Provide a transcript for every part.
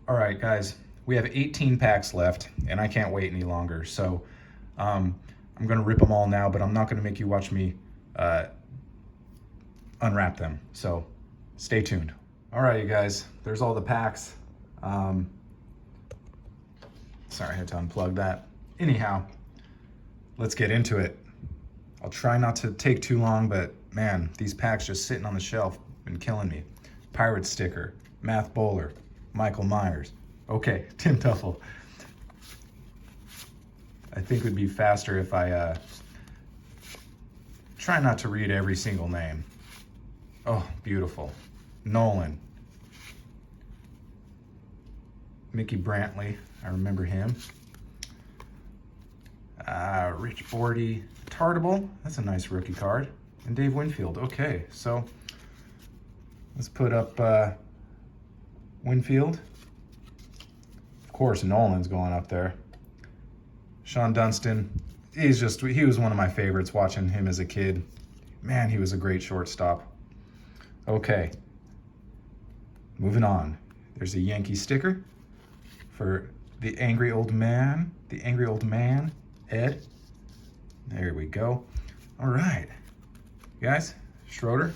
All right, guys, we have 18 packs left, and I can't wait any longer. So I'm going to rip them all now, but I'm not going to make you watch me unwrap them. So stay tuned. All right, you guys, there's all the packs. Sorry, I had to unplug that. Anyhow, let's get into it. I'll try not to take too long, but man, these packs just sitting on the shelf been killing me. Pirate sticker, Math Bowler, Michael Myers. Okay, Tim Tuffle. I think it would be faster if I try not to read every single name. Oh, beautiful. Nolan. Mickey Brantley, I remember him. Rich Bordy. Tartable, that's a nice rookie card. And Dave Winfield. Okay, so let's put up Winfield. Of course, Nolan's going up there. Sean Dunston, he was one of my favorites watching him as a kid. Man, he was a great shortstop. Okay, moving on. There's a Yankee sticker for the angry old man, Ed. There we go. All right, guys, Schroeder.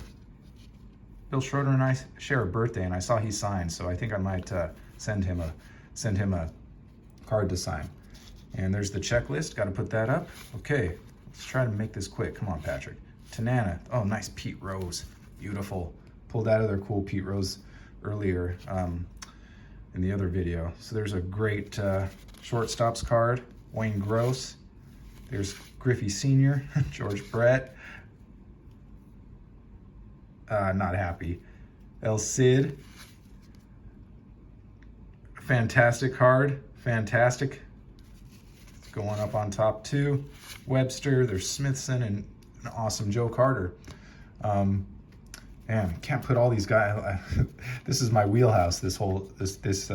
Bill Schroeder and I share a birthday, and I saw he signed, so I think I might send him a card to sign. And there's the checklist. Got to put that up. Okay, let's try to make this quick. Come on, Patrick. Tanana. Oh, nice Pete Rose. Beautiful. Pulled out of their cool Pete Rose earlier in the other video. So there's a great shortstops card. Wayne Gross. There's Griffey Sr., George Brett. Not happy. El Cid. Fantastic card. Fantastic. It's going up on top too. Webster. There's Smithson and an awesome Joe Carter. Man, can't put all these guys. This is my wheelhouse. This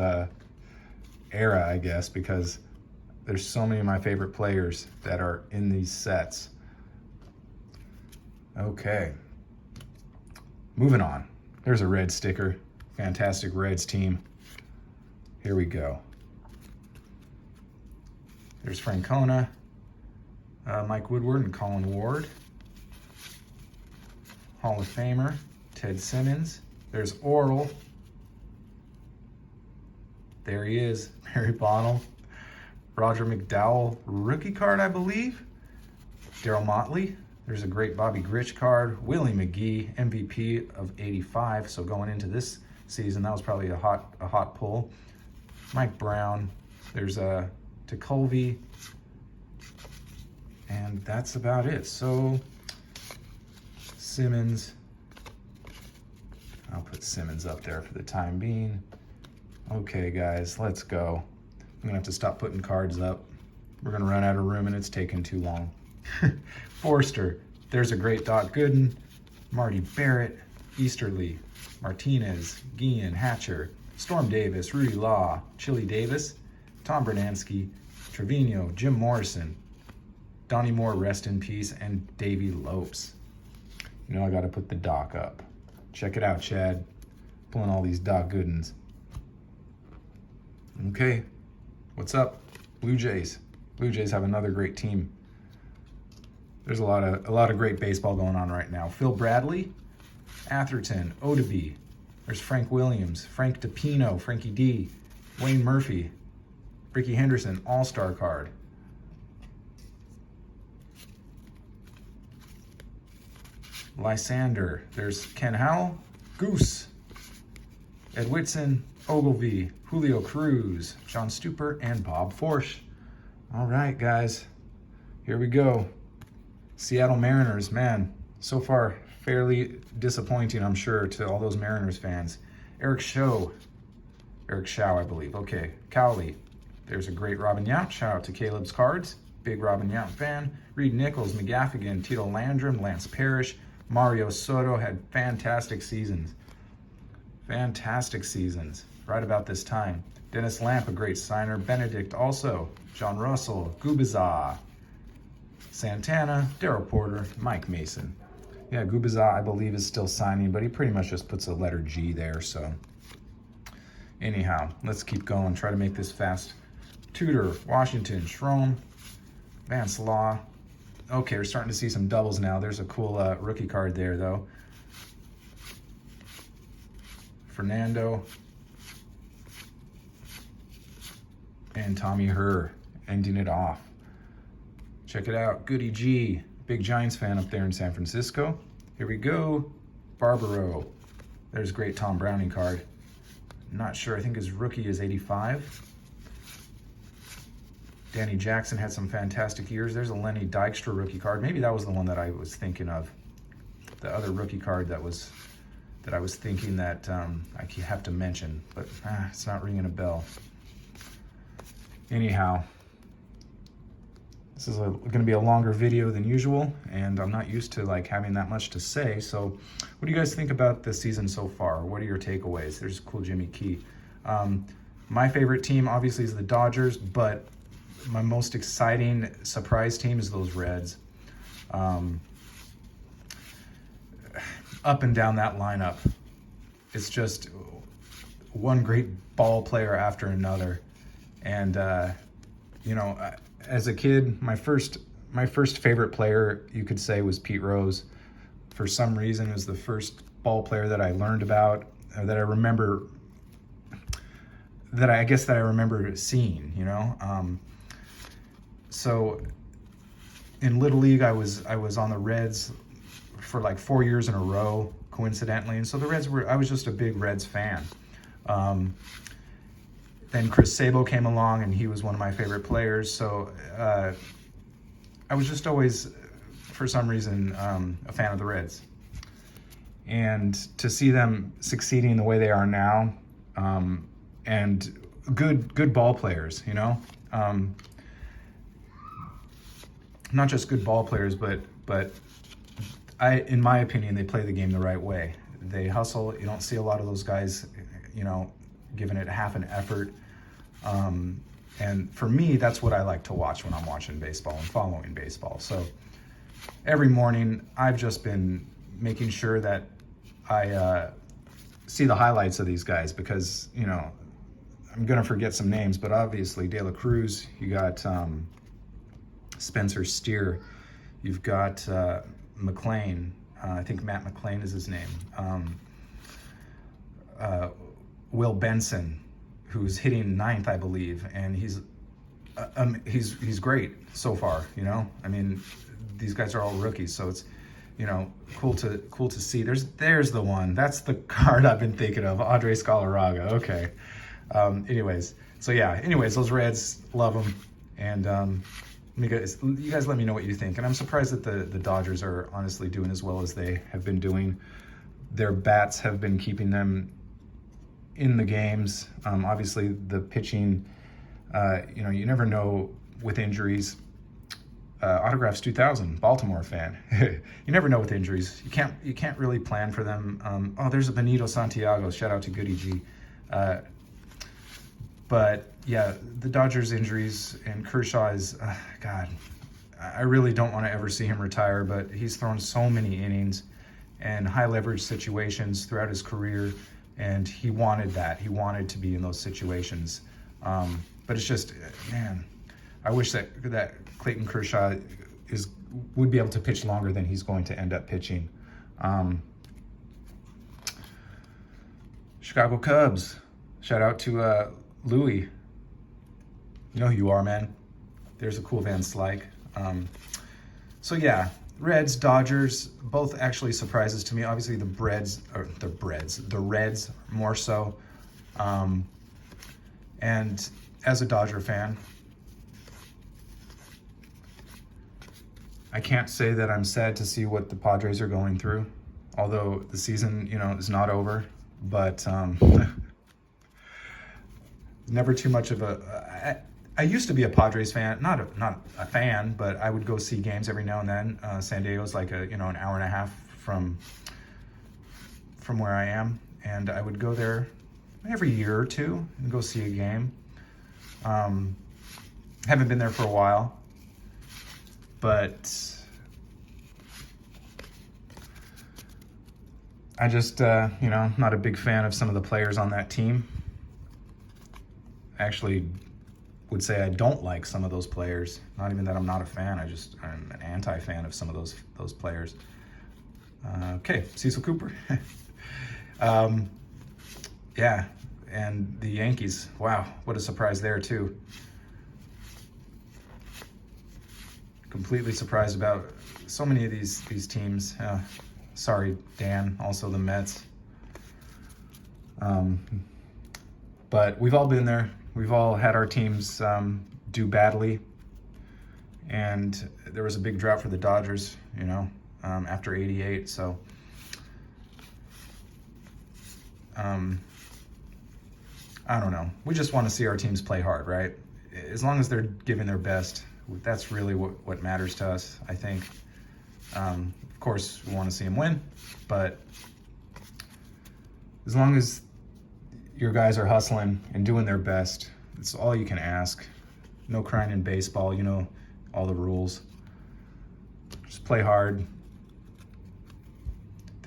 era, I guess, because there's so many of my favorite players that are in these sets. Okay. Moving on. There's a red sticker. Fantastic Reds team. Here we go. There's Francona, Mike Woodward, and Colin Ward. Hall of Famer, Ted Simmons. There's Oral. There he is, Barry Bonnell. Roger McDowell rookie card, I believe. Daryl Motley. There's a great Bobby Grich card. Willie McGee, MVP of '85. So going into this season, that was probably a hot pull. Mike Brown. There's a Tekulve. And that's about it. So Simmons. I'll put Simmons up there for the time being. Okay, guys, let's go. I'm gonna have to stop putting cards up. We're gonna run out of room and it's taking too long. Forster, there's a great Doc Gooden, Marty Barrett, Easterly, Martinez, Guillen, Hatcher, Storm Davis, Rudy Law, Chili Davis, Tom Bernansky, Trevino, Jim Morrison, Donnie Moore, rest in peace, and Davey Lopes. You know I gotta put the Doc up. Check it out, Chad. Pulling all these Doc Goodens. Okay. What's up? Blue Jays. Blue Jays have another great team. There's a lot of great baseball going on right now. Phil Bradley, Atherton, Odeby. There's Frank Williams, Frank DePino, Frankie D, Wayne Murphy, Ricky Henderson, All-Star card. Lysander. There's Ken Howell, Goose, Ed Whitson, Ogilvy, Julio Cruz, John Stuper, and Bob Forsch. All right, guys, here we go. Seattle Mariners, man, so far fairly disappointing, I'm sure, to all those Mariners fans. Eric Shaw, I believe. Okay, Cowley. There's a great Robin Yount. Shout out to Caleb's Cards. Big Robin Yount fan. Reed Nichols, McGaffigan, Tito Landrum, Lance Parrish. Mario Soto had fantastic seasons. Fantastic seasons. Right about this time. Dennis Lamp, a great signer. Benedict also. John Russell, Gubizar, Santana, Darryl Porter, Mike Mason. Yeah, Gubizar, I believe, is still signing, but he pretty much just puts a letter G there, so. Anyhow, let's keep going. Try to make this fast. Tudor, Washington, Schrom, Vance Law. Okay, we're starting to see some doubles now. There's a cool rookie card there, though. Fernando and Tommy Herr ending it off. Check it out. Goody G, big Giants fan up there in San Francisco. Here we go. Barbaro. There's a great Tom Browning card. Not sure. I think his rookie is 85. Danny Jackson had some fantastic years. There's a Lenny Dykstra rookie card. Maybe that was the one that I was thinking of. The other rookie card that I was thinking that I have to mention, but it's not ringing a bell. Anyhow, this is going to be a longer video than usual, and I'm not used to like having that much to say. So what do you guys think about the season so far? What are your takeaways? There's cool Jimmy Key. My favorite team obviously is the Dodgers, but my most exciting surprise team is those Reds. Up and down that lineup, it's just one great ball player after another. And you know, as a kid, my first favorite player, you could say, was Pete Rose. For some reason, it was the first ball player that I learned about, or that I remember, that I guess that I remember seeing, you know. So in Little League, I was on the Reds for like 4 years in a row, coincidentally. And so the Reds I was just a big Reds fan. Then Chris Sabo came along, and he was one of my favorite players. So I was just always, for some reason, a fan of the Reds. And to see them succeeding the way they are now, and good ball players, you know, not just good ball players, but in my opinion, they play the game the right way. They hustle. You don't see a lot of those guys, you know, giving it half an effort. And for me, that's what I like to watch when I'm watching baseball and following baseball. So every morning, I've just been making sure that I see the highlights of these guys, because, you know, I'm going to forget some names, but obviously De La Cruz, you got Spencer Steer, you've got McLean, I think Matt McLean is his name, Will Benson, who's hitting ninth, I believe, and he's great so far, you know. I mean, these guys are all rookies, so it's, you know, cool to see. There's the one. That's the card I've been thinking of, Andres Galarraga. Okay. Anyways, those Reds, love them, and you guys let me know what you think. And I'm surprised that the Dodgers are honestly doing as well as they have been doing. Their bats have been keeping them in the games. Obviously, the pitching, you know, you never know with injuries. Autographs 2000, Baltimore fan. You never know with injuries. You can't really plan for them. Oh, there's a Benito Santiago. Shout out to Goody G. But yeah, the Dodgers injuries, and Kershaw is, God, I really don't want to ever see him retire, but he's thrown so many innings and high leverage situations throughout his career, and he wanted that. He wanted to be in those situations. But it's just, man, I wish that Clayton Kershaw would be able to pitch longer than he's going to end up pitching. Chicago Cubs, shout out to Louie. You know who you are, man. There's a cool Van Slyke. So yeah, Reds, Dodgers, both actually surprises to me. Obviously the Reds more so. And as a Dodger fan, I can't say that I'm sad to see what the Padres are going through, although the season, you know, is not over. But never too much of I used to be a Padres fan, not a fan, but I would go see games every now and then. San Diego's like an hour and a half from where I am, and I would go there every year or two and go see a game. Haven't been there for a while, but I just, not a big fan of some of the players on that team. actually would say I don't like some of those players. Not even that I'm not a fan. I'm an anti-fan of some of those players. Okay, Cecil Cooper. Yeah, and the Yankees. Wow, what a surprise there too. Completely surprised about so many of these teams. Sorry, Dan. Also the Mets. But we've all been there. We've all had our teams do badly, and there was a big drought for the Dodgers, after '88. So, I don't know. We just want to see our teams play hard, right? As long as they're giving their best, that's really what matters to us, I think. Of course, we want to see them win, but as long as your guys are hustling and doing their best, it's all you can ask. No crying in baseball, all the rules. Just play hard.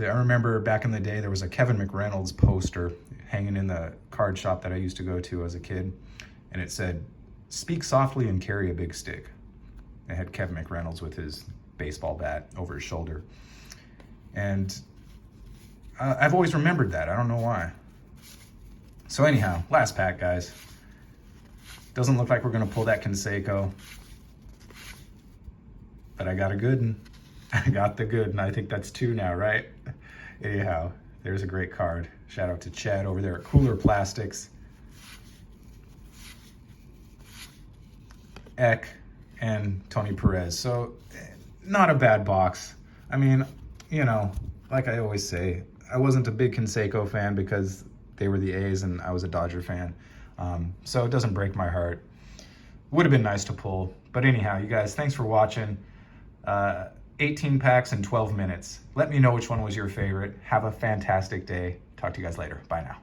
I remember back in the day, there was a Kevin McReynolds poster hanging in the card shop that I used to go to as a kid, and it said, "Speak softly and carry a big stick." It had Kevin McReynolds with his baseball bat over his shoulder. And I've always remembered that. I don't know why. So anyhow, last pack, guys. Doesn't look like we're going to pull that Canseco. But I got a good one. I got the good one. I think that's 2 now, right? Anyhow, there's a great card. Shout out to Chad over there at Cooler Plastics. Eck and Tony Perez. So, not a bad box. I mean, like I always say, I wasn't a big Canseco fan because they were the A's and I was a Dodger fan. So it doesn't break my heart. Would have been nice to pull. But anyhow, you guys, thanks for watching. 18 packs in 12 minutes. Let me know which one was your favorite. Have a fantastic day. Talk to you guys later. Bye now.